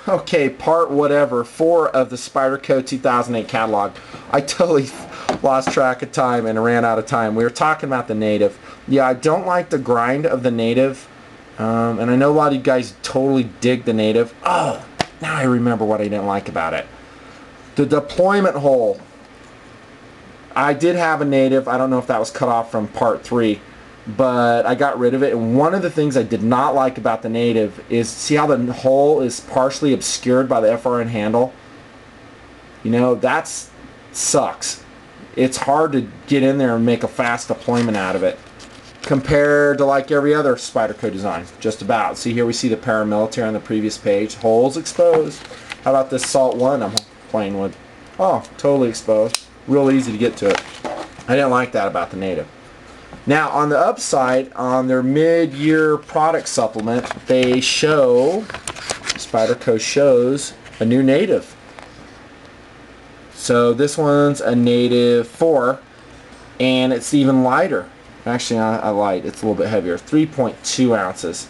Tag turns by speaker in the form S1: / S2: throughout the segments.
S1: Okay, part whatever, 4 of the Spyderco 2008 catalog. I totally lost track of time and ran out of time. We were talking about the native. Yeah, I don't like the grind of the native. And I know a lot of you guys totally dig the native. Oh, now I remember what I didn't like about it. The deployment hole. I did have a native. I don't know if that was cut off from part 3. But I got rid of it, and one of the things I did not like about the native is, see how the hole is partially obscured by the FRN handle? You know, that sucks. It's hard to get in there and make a fast deployment out of it compared to like every other Spyderco design, just about. See, here we see the paramilitary on the previous page. Holes exposed. How about this Salt 1 I'm playing with? Oh, totally exposed. Real easy to get to it. I didn't like that about the native. Now, on the upside, on their mid-year product supplement, they show, Spyderco shows, a new native. So this one's a native 4, and it's even lighter. Actually, I lied. It's a little bit heavier, 3.2 ounces.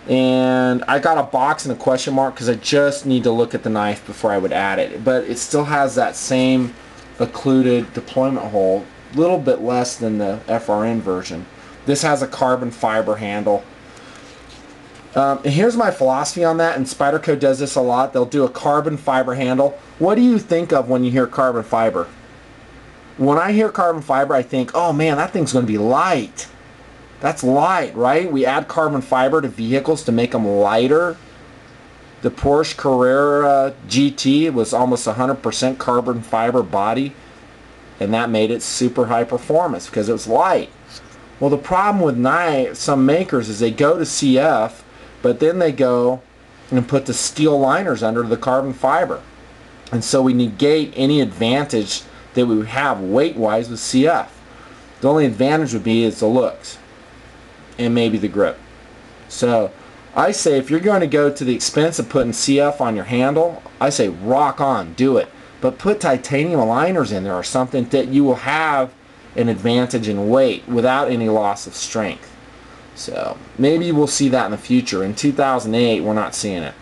S1: And I got a box and a question mark because I just need to look at the knife before I would add it. But it still has that same occluded deployment hole. Little bit less than the FRN version. This has a carbon fiber handle. And here's my philosophy on that, and Spyderco does this a lot. They'll do a carbon fiber handle. What do you think of when you hear carbon fiber? When I hear carbon fiber, I think, oh man, that thing's going to be light. That's light, right? We add carbon fiber to vehicles to make them lighter. The Porsche Carrera GT was almost 100% carbon fiber body. And that made it super high performance because it was light. Well, the problem with some makers is they go to CF, but then they go and put the steel liners under the carbon fiber. And so we negate any advantage that we would have weight-wise with CF. The only advantage would be is the looks and maybe the grip. So I say if you're going to go to the expense of putting CF on your handle, I say rock on, do it. But put titanium liners in there or something that you will have an advantage in weight without any loss of strength. So maybe we'll see that in the future. In 2008, we're not seeing it.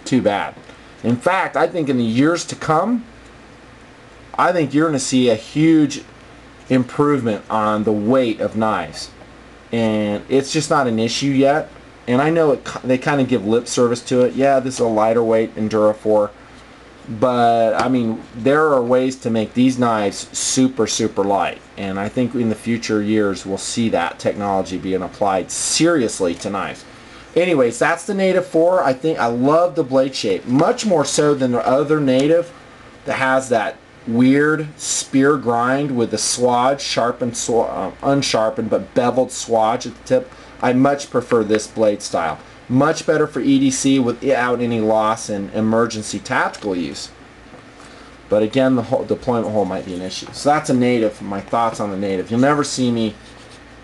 S1: Too bad. In fact, I think in the years to come, I think you're going to see a huge improvement on the weight of knives. And it's just not an issue yet. And I know they kind of give lip service to it. Yeah, this is a lighter weight Enduro 4. But I mean, there are ways to make these knives super light, and I think in the future years we'll see that technology being applied seriously to knives. Anyways, that's the native 4. I think I love the blade shape much more so than the other native that has that weird spear grind with the swage, sharpened, unsharpened but beveled swage at the tip. I much prefer this blade style. Much better for EDC without any loss in emergency tactical use. But again, the whole deployment hole might be an issue. So that's a native, my thoughts on the native. You'll never see me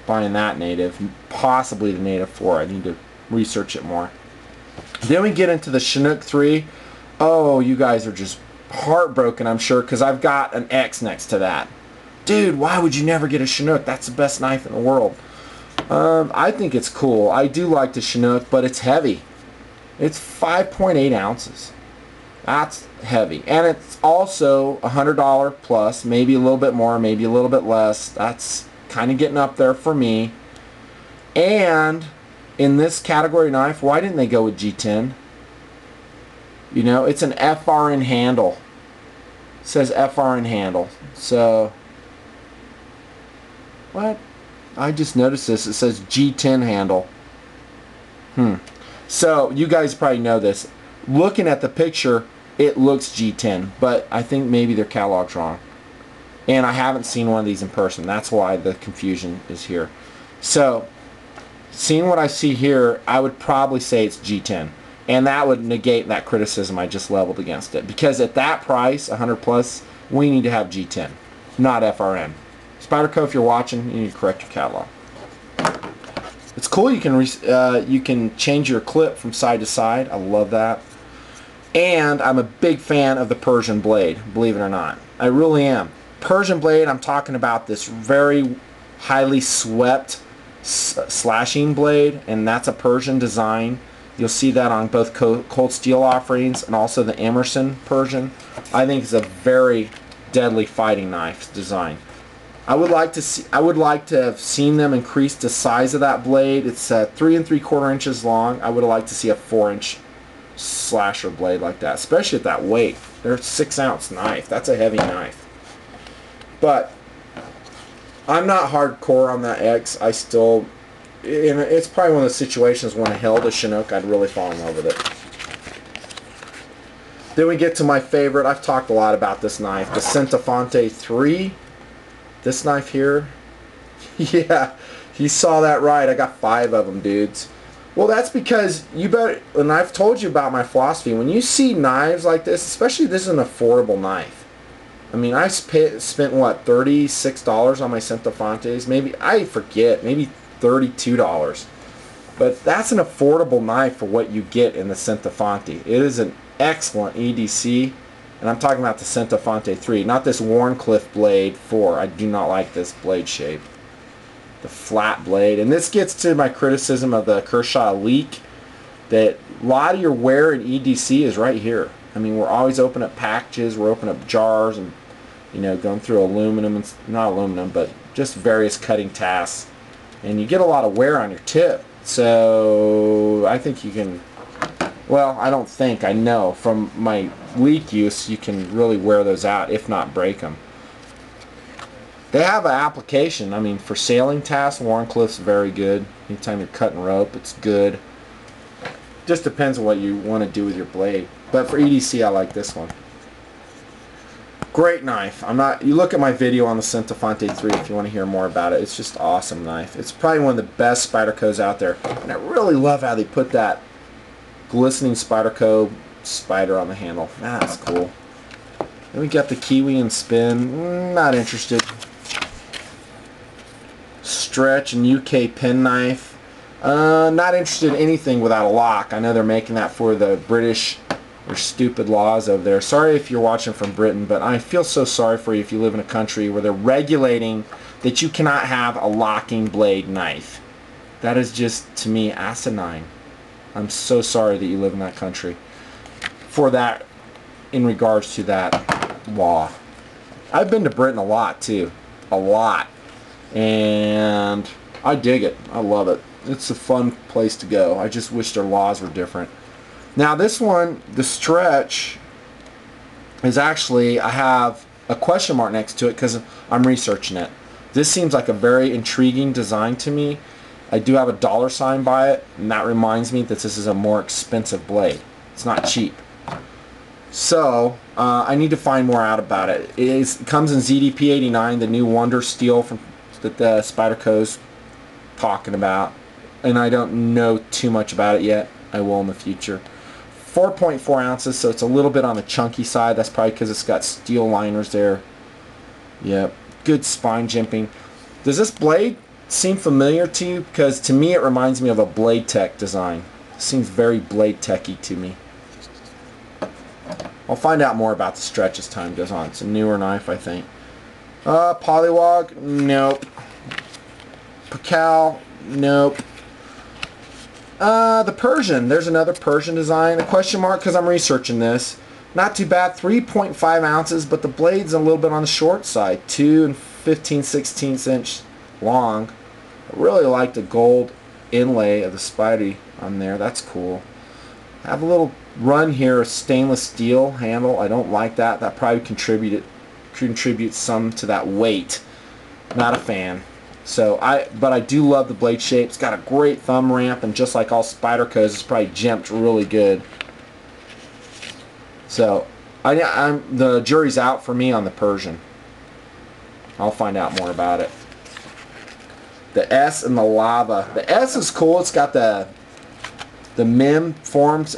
S1: buying that native, possibly the native 4. I need to research it more. Then we get into the Chinook 3. Oh, you guys are just heartbroken, I'm sure, because I've got an X next to that. Dude, why would you never get a Chinook? That's the best knife in the world. I think it's cool. I do like the Chinook, but it's heavy. It's 5.8 ounces. That's heavy. And it's also $100 plus, maybe a little bit more, maybe a little bit less. That's kind of getting up there for me. And in this category knife, why didn't they go with G10? You know, it's an FRN handle. It says FRN handle. So, what? I just noticed this. It says G10 handle. So, you guys probably know this. Looking at the picture, it looks G10, but I think maybe their catalog's wrong. And I haven't seen one of these in person. That's why the confusion is here. So, seeing what I see here, I would probably say it's G10. And that would negate that criticism I just leveled against it. Because at that price, 100 plus, we need to have G10, not FRN. Spyderco, if you're watching, you need to correct your catalog. It's cool. You can change your clip from side to side. I love that. And I'm a big fan of the Persian blade, believe it or not. I really am. Persian blade, I'm talking about this very highly swept slashing blade, and that's a Persian design. You'll see that on both Cold Steel offerings and also the Emerson Persian. I think it's a very deadly fighting knife design. I would like to have seen them increase the size of that blade. It's 3 3/4 inches long. I would have liked to see a 4-inch slasher blade like that, especially at that weight. They're a 6-ounce knife. That's a heavy knife. But I'm not hardcore on that X. I still, and it's probably one of the situations when I held a Chinook, I'd really fall in love with it. Then we get to my favorite. I've talked a lot about this knife, the Centofante 3. This knife here. Yeah, you saw that right. I got 5 of them, dudes. Well, that's because you better, and I've told you about my philosophy, when you see knives like this, especially this is an affordable knife. I mean, I spent what, $36 on my Centofantes? Maybe, I forget, maybe $32. But that's an affordable knife for what you get in the Centofante. It is an excellent EDC, and I'm talking about the Centofante 3, not this Warncliffe blade 4. I do not like this blade shape. The flat blade. And this gets to my criticism of the Kershaw leak, that a lot of your wear in EDC is right here. I mean, we're always opening up packages, we're opening up jars, and you know, going through aluminum, and not aluminum, but just various cutting tasks, and you get a lot of wear on your tip. So I think you can, well, I don't think, I know from my leak use, you can really wear those out, if not break them. They have an application. I mean, for sailing tasks, Warncliffe's very good. Anytime you're cutting rope, it's good. Just depends on what you want to do with your blade. But for EDC, I like this one. Great knife. You look at my video on the Centofante 3 if you want to hear more about it. It's just an awesome knife. It's probably one of the best Spydercos out there. And I really love how they put that glistening Spyderco spider on the handle. That's cool. Then we got the Kiwi and Spin. Not interested. Stretch and UK penknife. Not interested in anything without a lock. I know they're making that for the British, their stupid laws over there. Sorry if you're watching from Britain, but I feel so sorry for you if you live in a country where they're regulating that you cannot have a locking blade knife. That is just, to me, asinine. I'm so sorry that you live in that country for that, in regards to that law. I've been to Britain a lot too. A lot. And I dig it. I love it. It's a fun place to go. I just wish their laws were different. Now this one, the Stretch, is actually, I have a question mark next to it because I'm researching it. This seems like a very intriguing design to me. I do have a $ by it, and that reminds me that this is a more expensive blade. It's not cheap. So I need to find more out about it. It comes in ZDP 89, the new Wonder Steel from that the Spyderco's talking about, and I don't know too much about it yet. I will in the future. 4.4 ounces, so it's a little bit on the chunky side. That's probably because it's got steel liners there. Yep, good spine jimping. Does this blade seem familiar to you? Because to me it reminds me of a Blade Tech design. It seems very Blade Tech-y to me. I'll find out more about the Stretch as time goes on. It's a newer knife, I think. Polywog? Nope. Pakal? Nope. The Persian. There's another Persian design. A question mark because I'm researching this. Not too bad. 3.5 ounces, but the blade's a little bit on the short side. 2 15/16 inch long. I really like the gold inlay of the Spidey on there. That's cool. I have a little run here of stainless steel handle. I don't like that. That probably contributes some to that weight. Not a fan. So but I do love the blade shape. It's got a great thumb ramp, and just like all Spydercos, it's probably jimped really good. So the jury's out for me on the Persian. I'll find out more about it. The S and the Lava. The S is cool. It's got the MIM forms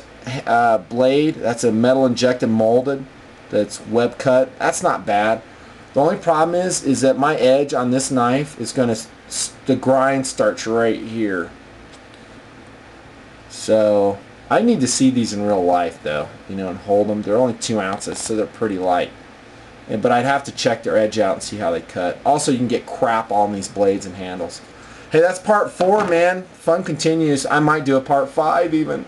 S1: blade. That's a metal injected molded. That's web cut. That's not bad. The only problem is that my edge on this knife is going to, the grind starts right here. So I need to see these in real life though, you know, and hold them. They're only 2 ounces, so they're pretty light. But I'd have to check their edge out and see how they cut. Also, you can get crap on these blades and handles. Hey, that's part 4, man. Fun continues. I might do a part 5 even.